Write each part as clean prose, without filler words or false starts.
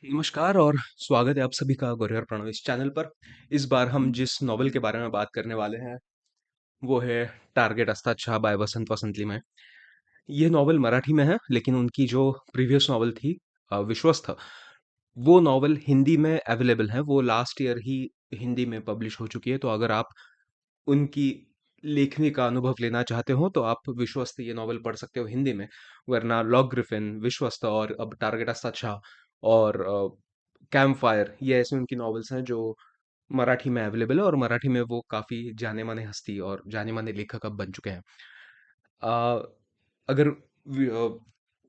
नमस्कार और स्वागत है आप सभी का गौरव प्रणव इस चैनल पर। इस बार हम जिस नॉवेल के बारे में बात करने वाले हैं वो है टारगेट अस्ताचहा बाय वसंत वसंत लिमये। ये नॉवेल मराठी में है लेकिन उनकी जो प्रीवियस नॉवेल थी विश्वस्त, वो नॉवेल हिंदी में अवेलेबल है। वो लास्ट ईयर ही हिंदी में पब्लिश हो चुकी है। तो अगर आप उनकी लेखनी का अनुभव लेना चाहते हो तो आप विश्वस्त ये नॉवेल पढ़ सकते हो हिंदी में। वरना लॉग ग्रिफिन, विश्वस्त और अब टारगेट अस्ताचहा और कैंप फायर, ये ऐसी उनकी नॉवेल्स हैं जो मराठी में अवेलेबल है और मराठी में वो काफ़ी जाने-माने हस्ती और जाने-माने लेखक अब बन चुके हैं। अ, अगर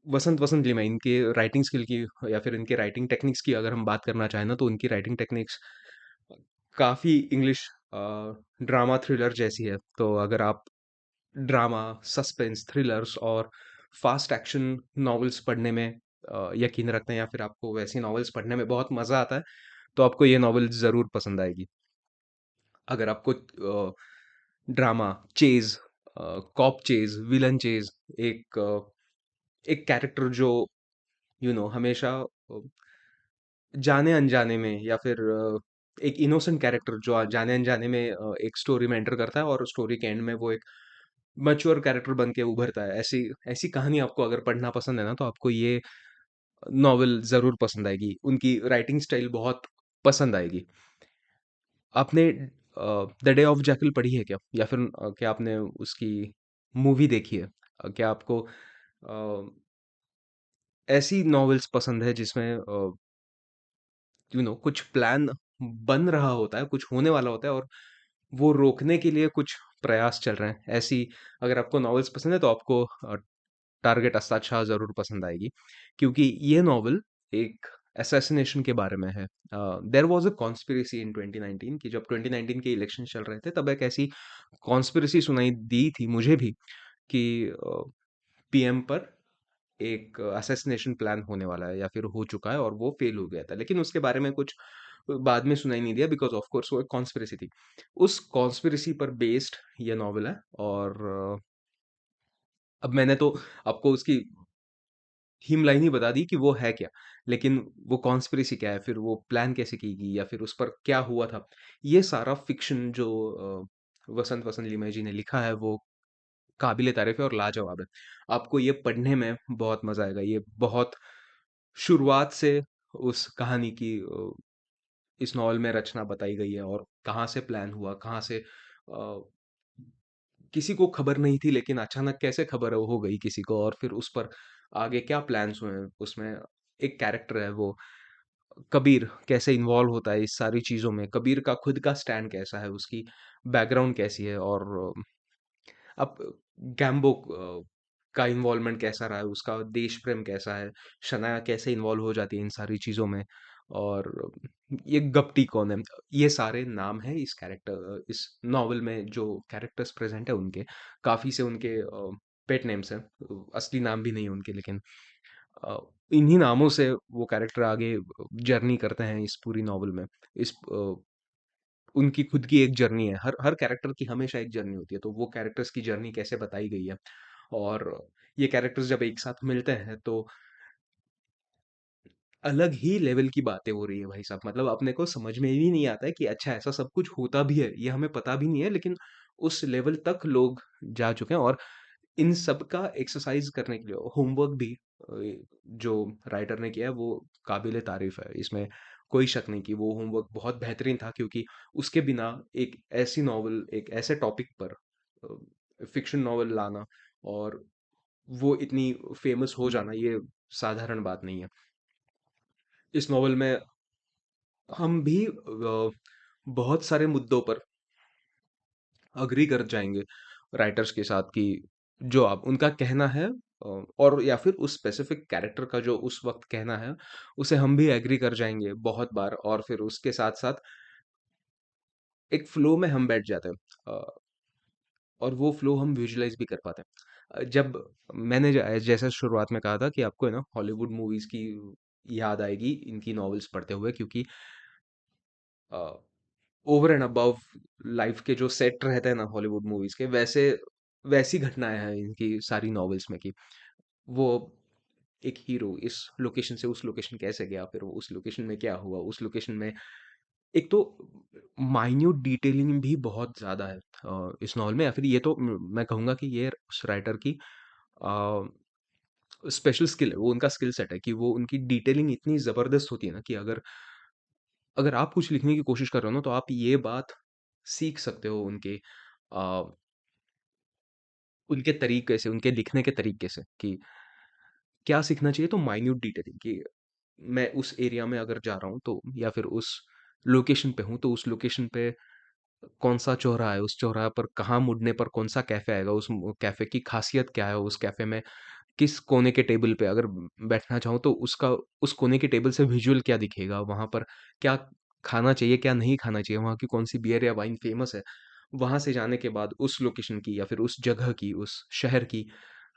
वसंत वसंत लिमये इनके राइटिंग स्किल की या फिर इनके राइटिंग टेक्निक्स की अगर हम बात करना चाहें ना, तो उनकी राइटिंग टेक्निक्स काफ़ी इंग्लिश ड्रामा थ्रिलर जैसी है। तो अगर आप ड्रामा, सस्पेंस, थ्रिलर्स और फ़ास्ट एक्शन नॉवेल्स पढ़ने में यकीन रखते हैं या फिर आपको वैसी नॉवेल्स पढ़ने में बहुत मज़ा आता है, तो आपको ये नॉवेल ज़रूर पसंद आएगी। अगर आपको drama, chase, cop chase, villain chase, एक एक कैरेक्टर जो हमेशा जाने-अनजाने में या फिर एक इनोसेंट कैरेक्टर जो जाने-अनजाने में एक स्टोरी में एंटर करता है और स्टोरी के एंड में वो एक मैच्योर कैरेक्टर बन के उभरता है। ऐसी ऐसी कहानी आपको अगर पढ़ना पसंद है ना, तो आपको ये नॉवेल ज़रूर पसंद आएगी। उनकी राइटिंग स्टाइल बहुत पसंद आएगी। आपने द डे ऑफ जैकल पढ़ी है क्या? या फिर क्या आपने उसकी मूवी देखी है? क्या आपको ऐसी नॉवेल्स पसंद है जिसमें कुछ प्लान बन रहा होता है, कुछ होने वाला होता है और वो रोकने के लिए कुछ प्रयास चल रहे हैं। ऐसी अगर आपको नॉवेल्स पसंद है तो आपको टारगेट अस्ताद शाह ज़रूर पसंद आएगी। क्योंकि ये नॉवेल एक असैसिनेशन के बारे में है। देयर वाज़ अ कॉन्स्पिरेसी इन 2019 कि जब 2019 के इलेक्शन चल रहे थे तब एक ऐसी कॉन्स्पिरेसी सुनाई दी थी मुझे भी कि पीएम पर एक असैसिनेशन प्लान होने वाला है या फिर हो चुका है और वो फेल हो गया था। लेकिन उसके बारे में कुछ बाद में सुनाई नहीं दिया बिकॉज़ ऑफ़ कोर्स वो एक कॉन्स्पिरेसी थी। उस कॉन्स्पिरेसी पर बेस्ड ये नॉवेल है और अब मैंने तो आपको उसकी थीम लाइन ही बता दी कि वो है क्या। लेकिन वो कॉन्स्पिरेसी क्या है, फिर वो प्लान कैसे की गई या फिर उस पर क्या हुआ था। ये सारा फ़िक्शन जो वसंत वसंत लिमये जी ने लिखा है वो काबिल-ए-तारीफ़ है और लाजवाब है। आपको ये पढ़ने में बहुत मज़ा आएगा। ये बहुत शुरुआत से उस कहानी की इस नॉवल में रचना बताई गई है और कहाँ से प्लान हुआ, कहाँ से किसी को खबर नहीं थी लेकिन अचानक कैसे खबर हो गई किसी को और फिर उस पर आगे क्या प्लान्स हुए हैं। उसमें एक कैरेक्टर है वो कबीर कैसे इन्वॉल्व होता है इस सारी चीज़ों में, कबीर का खुद का स्टैंड कैसा है, उसकी बैकग्राउंड कैसी है और अब गैम्बो का इन्वॉल्वमेंट कैसा रहा है, उसका देश प्रेम कैसा है, शनाया कैसे इन्वॉल्व हो जाती है इन सारी चीज़ों में और ये गप्टी कौन है? ये सारे नाम हैं इस नॉवल में जो कैरेक्टर्स प्रेज़ेंट है उनके, काफ़ी से उनके पेट नेम्स हैं। असली नाम भी नहीं है उनके लेकिन अ, इन्हीं नामों से वो कैरेक्टर आगे जर्नी करते हैं इस पूरी नॉवल में। इस उनकी खुद की एक जर्नी है। हर हर कैरेक्टर की हमेशा एक जर्नी होती है, तो वो कैरेक्टर्स की जर्नी कैसे बताई गई है और ये कैरेक्टर्स जब एक साथ मिलते हैं, तो अलग ही लेवल की बातें हो रही है भाई साहब। मतलब अपने को समझ में भी नहीं आता है कि अच्छा ऐसा सब कुछ होता भी है, ये हमें पता भी नहीं है, लेकिन उस लेवल तक लोग जा चुके हैं और इन सब का एक्सरसाइज़ करने के लिए होमवर्क भी जो राइटर ने किया है, वो काबिल-ए-तारीफ़ है। इसमें कोई शक नहीं कि वो होमवर्क बहुत बेहतरीन था क्योंकि उसके बिना एक ऐसी नॉवल, एक ऐसे टॉपिक पर फ़िक्शन नॉवल लाना और वो इतनी फ़ेमस हो जाना, ये साधारण बात नहीं है। इस नॉवल में हम भी बहुत सारे मुद्दों पर एग्री कर जाएँगे राइटर्स के साथ कि जो आप उनका कहना है और या फिर उस स्पेसिफिक कैरेक्टर का जो उस वक़्त कहना है, उसे हम भी एग्री कर जाएँगे बहुत बार और फिर उसके साथ-साथ एक फ्लो में हम बैठ जाते हैं और वो फ्लो हम विजुअलाइज़ भी कर पाते हैं। जब मैंने जैसे शुरुआत में कहा था कि आपको है ना हॉलीवुड मूवीज़ की याद आएगी इनकी नॉवेल्स पढ़ते हुए क्योंकि अ ओवर एंड अबव लाइफ के जो सेट रहते हैं ना हॉलीवुड मूवीज़ के, वैसी घटनाएँ हैं इनकी सारी नॉवेल्स में कि वो एक हीरो इस लोकेशन से उस लोकेशन कैसे गया, फिर वो उस लोकेशन में क्या हुआ, उस लोकेशन में एक तो माइन्यूट डिटेलिंग भी बहुत ज़्यादा है इस नॉवल में, या फिर ये तो मैं कहूँगा कि ये उस राइटर की स्पेशल स्किल है, वो उनका स्किल सेट है कि वो उनकी डिटेलिंग इतनी ज़बरदस्त होती है ना कि अगर अगर आप कुछ लिखने की कोशिश कर रहे हो ना, तो आप ये बात सीख सकते हो अ, उनके तरीके से, उनके लिखने के तरीके से कि क्या सीखना चाहिए, तो माइन्यूट डिटेलिंग कि मैं उस एरिया में अगर जा रहा हूँ तो, या फिर उस लोकेशन पे हूँ, तो उस लोकेशन पे कौन-सा चौराहा है, उस चौराहे पर कहाँ मुड़ने पर कौन-सा कैफ़े आएगा, उस कैफ़े की ख़ासियत क्या है, उस कैफ़े में किस कोने के टेबल पे अगर बैठना चाहूँ तो उसका उस कोने के टेबल से विज़ुअल क्या दिखेगा, वहाँ पर क्या खाना चाहिए, क्या नहीं खाना चाहिए, वहाँ की कौन-सी बियर या वाइन फ़ेमस है। वहाँ से जाने के बाद उस लोकेशन की या फिर उस जगह की, उस शहर की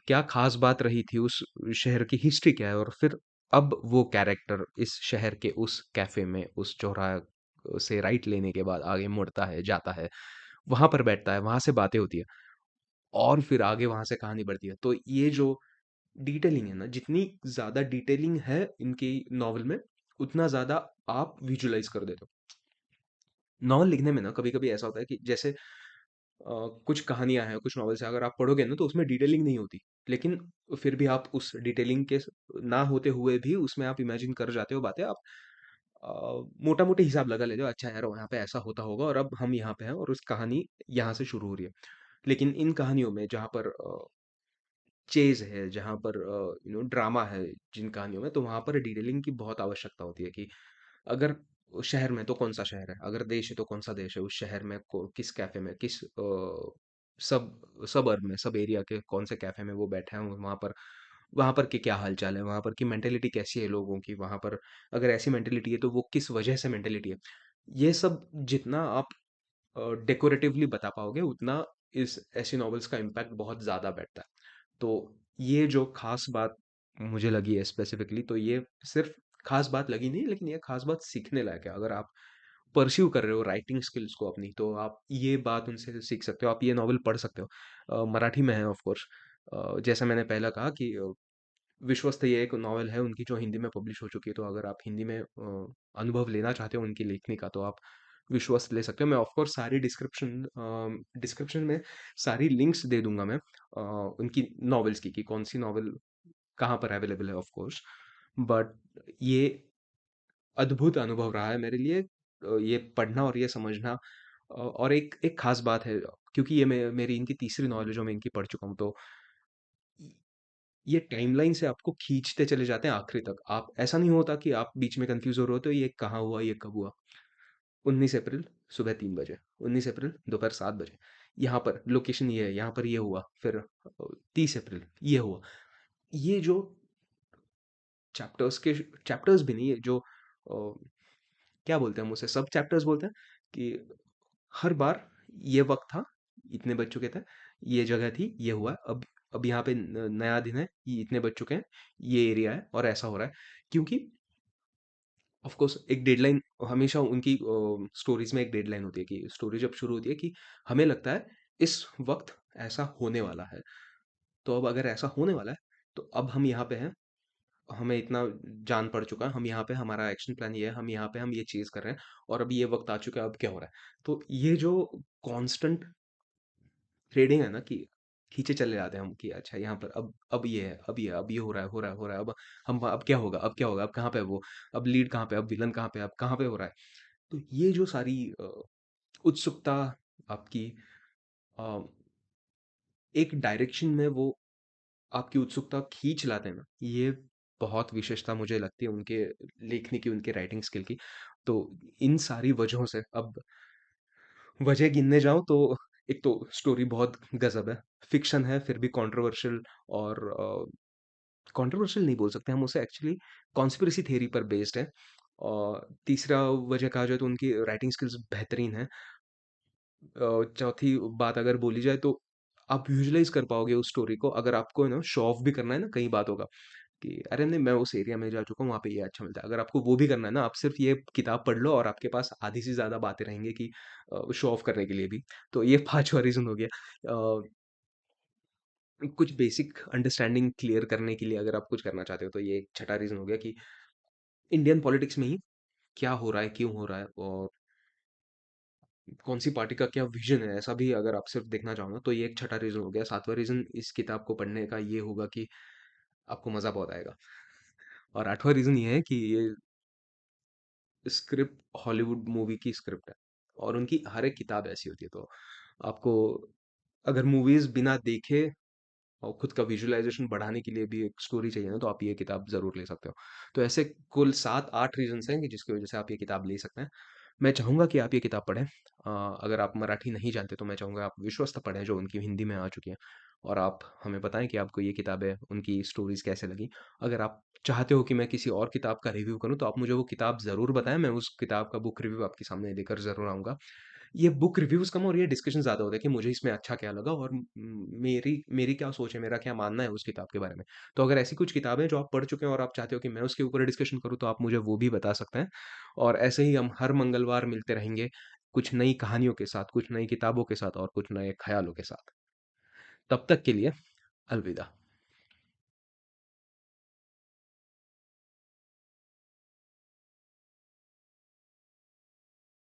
क्या ख़ास बात रही थी, उस शहर की हिस्ट्री क्या है, और फिर अब वो कैरेक्टर इस शहर के उस कैफ़े में, उस चौराहे से राइट लेने के बाद आगे मुड़ता है, जाता है, वहाँ पर बैठता है, वहाँ से बातें होती हैं और फिर आगे वहाँ से कहानी बढ़ती है। तो ये जो डिटेलिंग है ना, जितनी ज़्यादा डिटेलिंग है इनकी नॉवल में, उतना ज़्यादा आप विजुअलाइज़ कर देते हो। नॉवल लिखने में ना कभी-कभी ऐसा होता है कि जैसे कुछ कहानियाँ हैं, कुछ नॉवेल्स हैं, अगर आप पढ़ोगे ना तो उसमें डिटेलिंग नहीं होती। लेकिन फिर भी आप उस डिटेलिंग के ना होते हुए भी उसमें आप इमेजिन कर जाते हो बातें, आप मोटा-मोटी हिसाब लगा लेते हो, अच्छा यार यहाँ पे ऐसा होता होगा और अब हम यहाँ पे हैं और उस कहानी यहाँ से शुरू हो रही है। लेकिन इन कहानियों में जहाँ पर चेज़ है, जहाँ पर ड्रामा है जिन कहानियों में, तो वहाँ पर डिटेलिंग की बहुत आवश्यकता होती है कि अगर शहर में तो कौन-सा शहर है, अगर देश है तो कौन-सा देश है, उस शहर में किस कैफ़े में, किस सबअर्ब में, सब एरिया के कौन से कैफ़े में वो बैठे हैं, वहाँ पर के क्या हाल-चाल है, वहाँ पर की मेंटालिटी कैसी है लोगों की, वहाँ पर अगर ऐसी मेंटालिटी है तो वो किस वजह से मेंटालिटी है। ये सब जितना आप डेकोरेटिवली बता पाओगे, उतना इस ऐसी नॉवेल्स का इम्पैक्ट बहुत ज़्यादा बैठता है। तो ये जो ख़ास बात मुझे लगी है स्पेसिफ़िकली, तो ये सिर्फ़ ख़ास बात लगी नहीं, लेकिन ये ख़ास बात सीखने लायक है। अगर आप परस्यू कर रहे हो राइटिंग स्किल्स को अपनी, तो आप ये बात उनसे सीख सकते हो, आप ये नॉवल पढ़ सकते हो। मराठी में है ऑफ़ कोर्स। जैसा मैंने पहले कहा कि विश्वस्त ये एक नॉवल है उनकी जो हिंदी में पब्लिश हो चुकी है, तो अगर आप हिंदी में अनुभव लेना चाहते हो उनकी लेखनी का, तो आप विश्वस्त ले सकते हो। मैं ऑफ़ कोर्स सारी डिस्क्रिप्शन में सारी लिंक्स दे दूँगा मैं उनकी नॉवेल्स की, कि कौन-सी नॉवल कहाँ पर अवेलेबल है ऑफ़ कोर्स। बट ये अद्भुत अनुभव रहा है मेरे लिए ये पढ़ना और ये समझना। और एक एक ख़ास बात है, क्योंकि ये मेरी इनकी तीसरी नॉवल है जो मैं इनकी पढ़ चुका हूँ, तो ये टाइमलाइन से आपको खींचते चले जाते हैं आखिरी तक। आप ऐसा नहीं होता कि आप बीच में कन्फ्यूज़ हो रहे हो तो ये कहाँ हुआ, ये कब हुआ? 19 अप्रैल सुबह 3 बजे, 19 अप्रैल दोपहर 7 बजे, यहाँ पर लोकेशन ये है, यहाँ पर ये हुआ, फिर 30 अप्रैल ये हुआ। ये जो चैप्टर्स के चैप्टर्स भी नहीं है, जो क्या बोलते हैं हम उसे, सब चैप्टर्स बोलते हैं, कि हर बार ये वक़्त था, इतने बज चुके थे, ये जगह थी, ये हुआ, अब यहाँ पे नया दिन है, ये इतने बज चुके हैं, ये एरिया है और ऐसा हो रहा है। क्योंकि ऑफ कोर्स एक डेडलाइन हमेशा उनकी स्टोरीज़ में एक डेडलाइन होती है, कि स्टोरी जब शुरू होती है कि हमें लगता है इस वक़्त ऐसा होने वाला है। तो अब अगर ऐसा होने वाला है, तो अब हम यहाँ पे हैं, हमें इतना जान पड़ चुका है, हम यहाँ पे, हमारा एक्शन प्लान ये है, हम यहाँ पे हम ये चीज़ कर रहे हैं और अब ये वक़्त आ चुका है, अब क्या हो रहा है? तो ये जो कांस्टेंट थ्रेडिंग है ना, कि खींचे चले जाते हैं हम कि अच्छा यहाँ पर अब ये है, अब ये है, अब ये हो रहा है, हो रहा है, हो रहा है, अब हम अब क्या होगा, अब क्या होगा, अब कहाँ पे है वो, अब लीड कहाँ पे, अब विलन कहाँ पे, अब कहाँ पे हो रहा है। तो ये जो सारी उत्सुकता आपकी अ, एक डायरेक्शन में वो आपकी उत्सुकता खींच लाते हैं ना, ये बहुत विशेषता मुझे लगती है उनके लेखनी की, उनके राइटिंग स्किल की। तो इन सारी वजहों से अब वजह गिनने जाऊँ तो एक तो स्टोरी बहुत गज़ब है, फ़िक्शन है फिर भी कंट्रोवर्शियल, और कंट्रोवर्शियल नहीं बोल सकते हम उसे, एक्चुअली कॉन्स्पिरेसी थ्योरी पर बेस्ड है। और तीसरा वजह कहा जाए तो उनकी राइटिंग स्किल्स बेहतरीन हैं। चौथी बात अगर बोली जाए तो आप विजुअलाइज़ कर पाओगे उस स्टोरी को, अगर आपको है ना शो ऑफ भी करना है ना कई बातों का, कि अरे नहीं मैं उस एरिया में जा चुका हूँ, वहाँ पे ये अच्छा मिलता है। अगर आपको वो भी करना है ना, आप सिर्फ़ ये किताब पढ़ लो और आपके पास आधी से ज़्यादा बातें रहेंगी कि शो ऑफ करने के लिए भी। तो ये 5वां रीज़न हो गया। कुछ बेसिक अंडरस्टैंडिंग क्लियर करने के लिए अगर आप कुछ करना चाहते हो, तो ये एक छठा रीज़न हो गया कि इंडियन पॉलिटिक्स में ही क्या हो रहा है, क्यों हो रहा है और कौन-सी पार्टी का क्या विज़न है, ऐसा भी अगर आप सिर्फ़ देखना चाहो ना, तो ये एक छठा रीज़न हो गया। सातवाँ रीज़न इस किताब को पढ़ने का ये होगा कि आपको मज़ा बहुत आएगा। और आठवाँ रीज़न ये है कि ये स्क्रिप्ट हॉलीवुड मूवी की स्क्रिप्ट है और उनकी हर एक किताब ऐसी होती है, तो आपको अगर मूवीज़ बिना देखे और खुद का विजुअलाइज़ेशन बढ़ाने के लिए भी एक स्टोरी चाहिए ना, तो आप ये किताब ज़रूर ले सकते हो। तो ऐसे कुल 7-8 रीज़न्स हैं कि जिसकी वज़ह से आप ये किताब ले सकते हैं। मैं चाहूँगा कि आप ये किताब पढ़ें। अगर आप मराठी नहीं जानते तो मैं चाहूँगा आप विश्वस्त पढ़ें जो उनकी हिंदी में आ चुकी हैं और आप हमें बताएँ कि आपको ये किताबें, उनकी स्टोरीज़ कैसे लगी। अगर आप चाहते हो कि मैं किसी और किताब का रिव्यू करूँ, तो आप मुझे वो किताब ज़रूर बताएँ, मैं उस किताब का बुक रिव्यू आपके सामने देकर ज़रूर आऊँगा। ये बुक रिव्यूज़ कम और ये डिस्कशन ज़्यादा होता है कि मुझे इसमें अच्छा क्या लगा और मेरी मेरी क्या सोच है, मेरा क्या मानना है उस किताब के बारे में। तो अगर ऐसी कुछ किताबें हैं जो आप पढ़ चुके हैं और आप चाहते हो कि मैं उसके ऊपर डिस्कशन करूँ, तो आप मुझे वो भी बता सकते हैं। और ऐसे ही हम हर मंगलवार मिलते रहेंगे, कुछ नई कहानियों के साथ, कुछ नई किताबों के साथ और कुछ नए ख़्यालों के साथ। तब तक के लिए अलविदा।